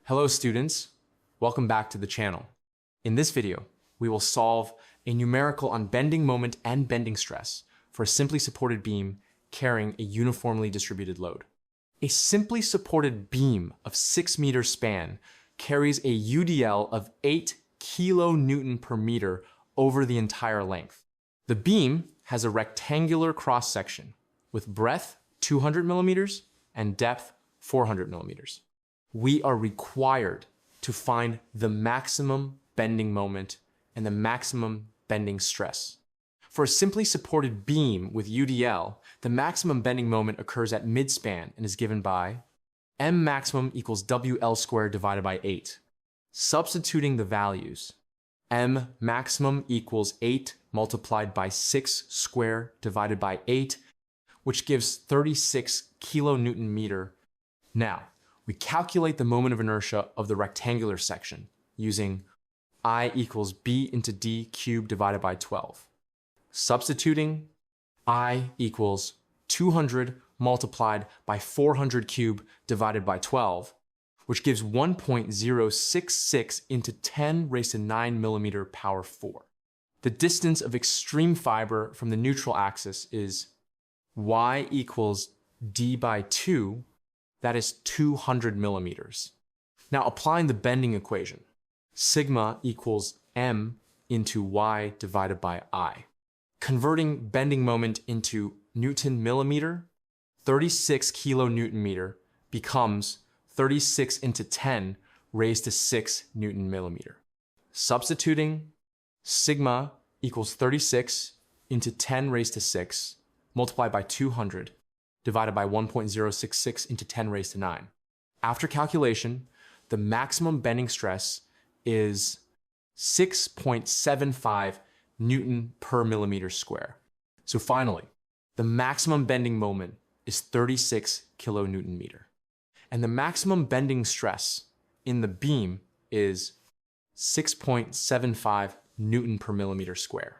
Hello students, welcome back to the channel. In this video, we will solve a numerical on bending moment and bending stress for a simply supported beam carrying a uniformly distributed load. A simply supported beam of 6 meter span carries a UDL of 8 kilonewton per meter over the entire length. The beam has a rectangular cross section with breadth 200 millimeters and depth 400 millimeters. We are required to find the maximum bending moment and the maximum bending stress. For a simply supported beam with UDL, the maximum bending moment occurs at midspan and is given by M maximum equals WL squared divided by 8. Substituting the values, M maximum equals 8 multiplied by 6 squared divided by 8, which gives 36 kilonewton meter. Now, we calculate the moment of inertia of the rectangular section using I equals B into D cubed divided by 12. Substituting, I equals 200 multiplied by 400 cubed divided by 12, which gives 1.066 into 10 raised to 9 millimeter power 4. The distance of extreme fiber from the neutral axis is Y equals D by 2, that is 200 millimeters. Now applying the bending equation, sigma equals M into Y divided by I. Converting bending moment into Newton millimeter, 36 kilonewton meter becomes 36 into 10 raised to 6 Newton millimeter. Substituting, sigma equals 36 into 10 raised to 6 multiplied by 200 divided by 1.066 into 10 raised to 9. After calculation, the maximum bending stress is 6.75 Newton per millimeter square. So finally, the maximum bending moment is 36 kilonewton meter. And the maximum bending stress in the beam is 6.75 Newton per millimeter square.